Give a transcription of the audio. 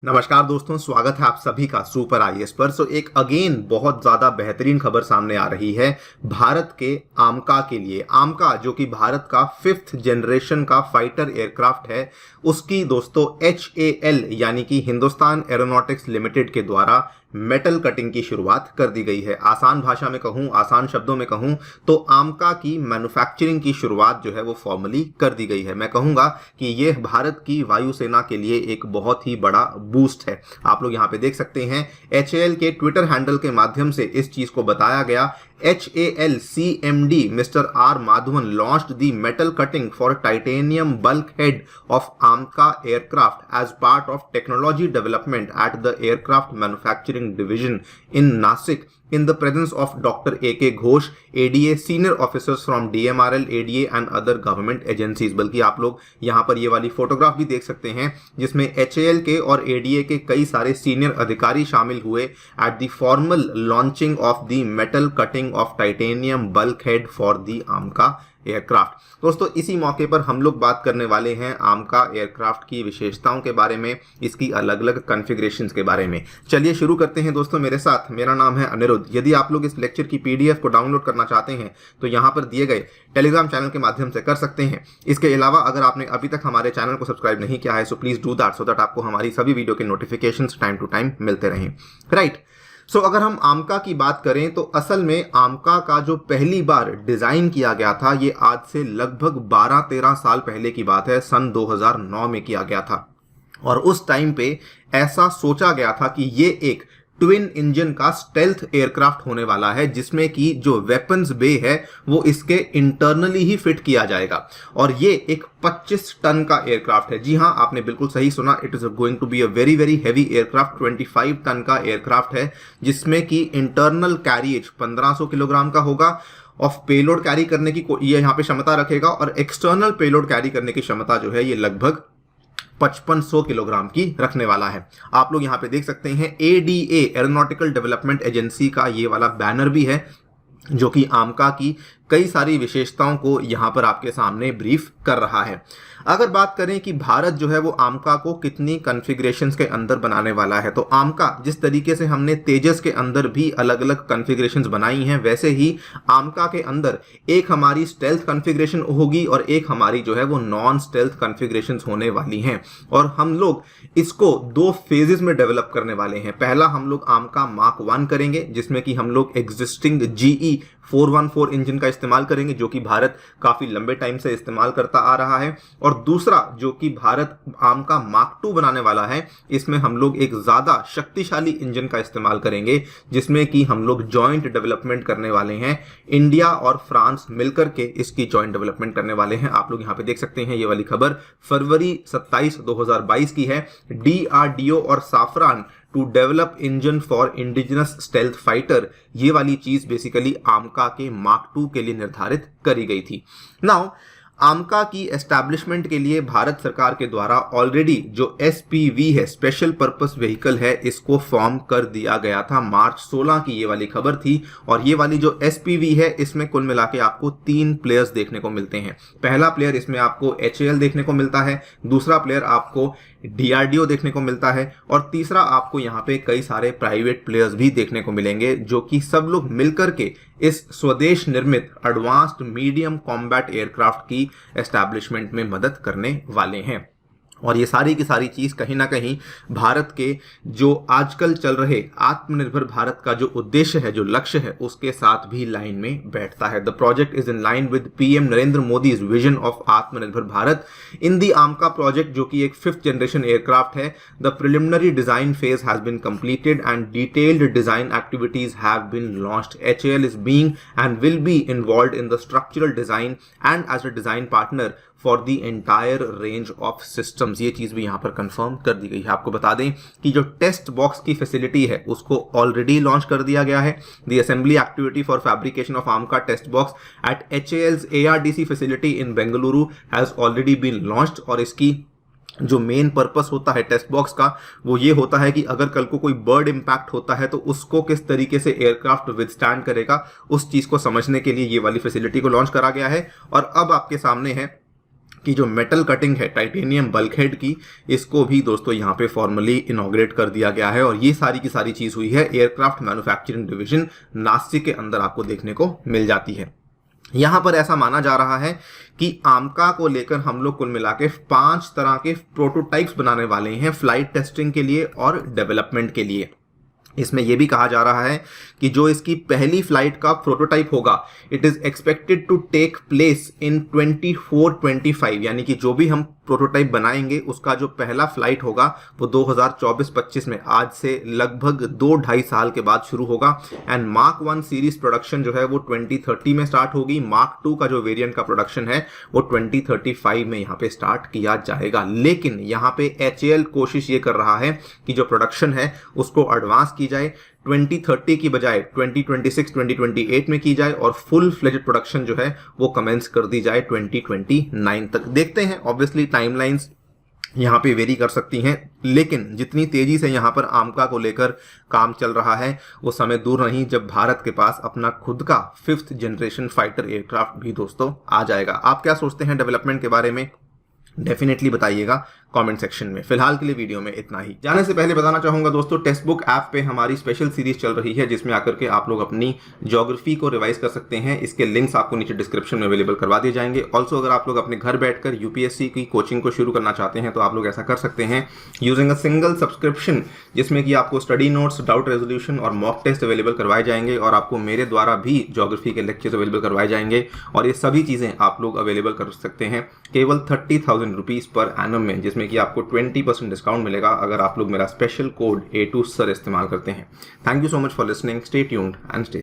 नमस्कार दोस्तों, स्वागत है आप सभी का सुपर आईएएस पर। एक अगेन बहुत ज्यादा बेहतरीन खबर सामने आ रही है भारत के आमका के लिए। आमका जो कि भारत का 5th जनरेशन का फाइटर एयरक्राफ्ट है, उसकी दोस्तों HAL यानी कि हिंदुस्तान एरोनॉटिक्स लिमिटेड के द्वारा मेटल कटिंग की शुरुआत कर दी गई है। आसान भाषा में कहूं, आसान शब्दों में कहूं तो आमका की मैन्युफैक्चरिंग की शुरुआत जो है वो फॉर्मली कर दी गई है। मैं कहूंगा कि यह भारत की वायुसेना के लिए एक बहुत ही बड़ा बूस्ट है। आप लोग यहां पे देख सकते हैं HAL के ट्विटर हैंडल के माध्यम से इस चीज को बताया गया। HAL CMD Mr. R. Madhavan launched the metal cutting for titanium bulkhead of AMCA aircraft as part of technology development at the Aircraft Manufacturing Division in Nasik in the presence of Dr. A.K. Ghosh, ADA, senior officers from DMRL, ADA and other government agencies। बल्कि आप लोग यहाँ पर ये वाली photograph भी देख सकते हैं जिसमें HAL के और ADA के कई सारे सीनियर अधिकारी शामिल हुए at the formal launching of the metal cutting of titanium bulkhead for the आमका एयरक्राफ्ट। दोस्तों, इसी मौके पर हम लोग बात करने वाले हैं आमका एयरक्राफ्ट की विशेषताओं के बारे में, इसकी अलग अलग कॉन्फ़िगरेशंस के बारे में। चलिए शुरू करते हैं दोस्तों मेरे साथ। मेरा नाम है अनिरुद्ध। यदि आप लोग इस लेक्चर की PDF को डाउनलोड करना चाहते हैं तो यहाँ पर दिए गए टेलीग्राम चैनल के माध्यम से कर सकते हैं। इसके अलावा अगर आपने अभी तक हमारे चैनल को सब्सक्राइब नहीं किया है so please do that, so that आपको हमारी सभी वीडियो के नोटिफिकेशन टाइम टू टाइम मिलते रहें। राइट। अगर हम आमका की बात करें तो असल में आमका का जो पहली बार डिजाइन किया गया था ये आज से लगभग 12-13 साल पहले की बात है। सन 2009 में किया गया था और उस टाइम पे ऐसा सोचा गया था कि ये एक ट्विन इंजन का स्टेल्थ एयरक्राफ्ट होने वाला है जिसमें कि जो वेपन्स बे है वो इसके इंटरनली ही फिट किया जाएगा और ये एक 25 टन का एयरक्राफ्ट है। जी हां, आपने बिल्कुल सही सुना। It is going to be a very very heavy aircraft. 25 ton का एयरक्राफ्ट है जिसमें कि इंटरनल कैरिएज 1500 किलोग्राम का होगा। ऑफ पेलोड कैरी करने की ये यहाँ पे क्षमता रखेगा और एक्सटर्नल पेलोड कैरी करने की क्षमता जो है ये लगभग 5500 किलोग्राम की रखने वाला है। आप लोग यहाँ पे देख सकते हैं ADA एरोनॉटिकल डेवलपमेंट एजेंसी का ये वाला बैनर भी है जो कि आमका की कई सारी विशेषताओं को यहाँ पर आपके सामने ब्रीफ कर रहा है। अगर बात करें कि भारत जो है वो आमका को कितनी कॉन्फ़िगरेशंस के अंदर बनाने वाला है तो आमका जिस तरीके से हमने तेजस के अंदर भी अलग अलग कॉन्फ़िगरेशंस बनाई हैं वैसे ही आमका के अंदर एक हमारी स्टेल्थ कॉन्फ़िगरेशन होगी और एक हमारी जो है वो नॉन स्टेल्थ कॉन्फ़िगरेशंस होने वाली हैं और हम लोग इसको 2 फेजेस में डेवलप करने वाले हैं। पहला हम लोग आमका मार्क 1 करेंगे जिसमें कि हम लोग एग्जिस्टिंग GE 414 इंजन का इस्तेमाल करेंगे जो कि भारत काफी लंबे टाइम से इस्तेमाल करता आ रहा है। और दूसरा जो कि भारत आमका मार्क 2 बनाने वाला है इसमें हम लोग एक ज्यादा शक्तिशाली इंजन का इस्तेमाल करेंगे जिसमें कि हम लोग जॉइंट डेवलपमेंट करने वाले हैं। इंडिया और फ्रांस मिलकर के इसकी जॉइंट डेवलपमेंट करने वाले हैं। आप लोग यहाँ पे देख सकते हैं ये वाली खबर फरवरी 27 2022 की है। DRDO और Safran to develop engine for indigenous stealth fighter, ये वाली चीज बेसिकली आमका के मार्क 2 के लिए निर्धारित करी गई थी। नाउ आमका की एस्टैब्लिशमेंट के लिए भारत सरकार के द्वारा ऑलरेडी जो SPV है, स्पेशल पर्पस व्हीकल है, इसको फॉर्म कर दिया गया था। मार्च 16 की ये वाली खबर थी और ये वाली जो SPV है इसमें कुल मिला के आपको 3 प्लेयर्स देखने को मिलते हैं। पहला प्लेयर इसमें आपको HAL देखने को मिलता है, दूसरा प्लेयर आपको DRDO देखने को मिलता है और तीसरा आपको यहाँ पे कई सारे प्राइवेट प्लेयर्स भी देखने को मिलेंगे जो कि सब लोग मिलकर के इस स्वदेश निर्मित एडवांस्ड मीडियम कॉम्बैट एयरक्राफ्ट की एस्टैब्लिशमेंट में मदद करने वाले हैं। और ये सारी की सारी चीज कहीं ना कहीं भारत के जो आजकल चल रहे आत्मनिर्भर भारत का जो उद्देश्य है, जो लक्ष्य है, उसके साथ भी लाइन में बैठता है। The project is in line with PM Narendra Modi's vision of आत्मनिर्भर भारत। इन दी आमका प्रोजेक्ट जो कि एक 5th जनरेशन एयरक्राफ्ट है, the preliminary design phase has been completed and detailed design activities have been launched. HAL is being and will be involved in the structural design and as a design partner for the entire range of systems. ये चीज भी यहां पर confirm कर दी गई है। आपको बता दें कि जो टेस्ट बॉक्स की फैसिलिटी है उसको ऑलरेडी लॉन्च कर दिया गया है। The assembly activity for fabrication of AMCA test box at HAL's ARDC facility in Bengaluru has already been launched और इसकी जो मेन पर्पस होता है टेस्ट बॉक्स का वो ये होता है कि अगर कल को कोई बर्ड इंपैक्ट होता है तो उसको किस तरीके से एयरक्राफ्ट विथस्टैंड करेगा, उस चीज को समझने के लिए ये वाली फैसिलिटी को लॉन्च करा गया है। और अब आपके सामने है कि जो मेटल कटिंग है टाइटेनियम बल्कहेड की, इसको भी दोस्तों यहाँ पे फॉर्मली इनॉग्रेट कर दिया गया है। और ये सारी की सारी चीज हुई है एयरक्राफ्ट मैन्युफैक्चरिंग डिवीजन नासिक के अंदर आपको देखने को मिल जाती है। यहां पर ऐसा माना जा रहा है कि आमका को लेकर हम लोग कुल मिला के 5 तरह के प्रोटोटाइप्स बनाने वाले हैं फ्लाइट टेस्टिंग के लिए और डेवलपमेंट के लिए। इसमें यह भी कहा जा रहा है कि जो इसकी पहली फ्लाइट का प्रोटोटाइप होगा, it is expected to take place in 24-25, यानी कि जो भी हम प्रोटोटाइप बनाएंगे उसका जो पहला फ्लाइट होगा वो 2024-25 में, आज से लगभग 2-2.5 साल के बाद शुरू होगा। एंड मार्क 1 सीरीज प्रोडक्शन जो है वो 2030 में स्टार्ट होगी। मार्क 2 का जो वेरिएंट का प्रोडक्शन है वो 2035 में यहाँ पे स्टार्ट किया जाएगा। लेकिन यहाँ पे HAL कोशिश ये कर रहा है कि जो प्रोडक्शन है उसको एडवांस की जाए, 2030 की बजाय 2026-2028 में की जाए और फुल फ्लेज्ड प्रोडक्शन जो है वो कमेंस कर दी जाए 2029 तक। देखते हैं, ऑब्वियसली टाइमलाइंस यहाँ पे वेरी कर सकती हैं, लेकिन जितनी तेजी से यहाँ पर आमका को लेकर काम चल रहा है वो समय दूर नहीं जब भारत के पास अपना खुद का 5th जनरेशन फाइटर एयरक्राफ्ट भी दोस्तों आ जाएगा। आप क्या सोचते हैं डेवलपमेंट के बारे में? डेफिनेटली बताइएगा कमेंट सेक्शन में। फिलहाल के लिए वीडियो में इतना ही। जाने से पहले बताना चाहूंगा दोस्तों, टेक्स्ट बुक ऐप पे हमारी स्पेशल सीरीज चल रही है जिसमें आकर के आप लोग अपनी ज्योग्राफी को रिवाइज कर सकते हैं। इसके लिंक्स आपको नीचे डिस्क्रिप्शन में अवेलेबल करवा दिए जाएंगे। ऑल्सो अगर आप लोग अपने घर बैठकर यूपीएससी की कोचिंग को शुरू करना चाहते हैं तो आप लोग ऐसा कर सकते हैं यूजिंग अ सिंगल सब्सक्रिप्शन, जिसमें कि आपको स्टडी नोट्स, डाउट रेजोल्यूशन और मॉक टेस्ट अवेलेबल करवाए जाएंगे और आपको मेरे द्वारा भी ज्योग्राफी के लेक्चर्स अवेलेबल करवाए जाएंगे। और ये सभी चीजें आप लोग अवेलेबल कर सकते हैं केवल 30,000 रुपीज पर एनम में, जिसमें कि आपको 20% डिस्काउंट मिलेगा अगर आप लोग मेरा स्पेशल कोड A2SIR इस्तेमाल करते हैं। Thank you so much for listening. Stay tuned and stay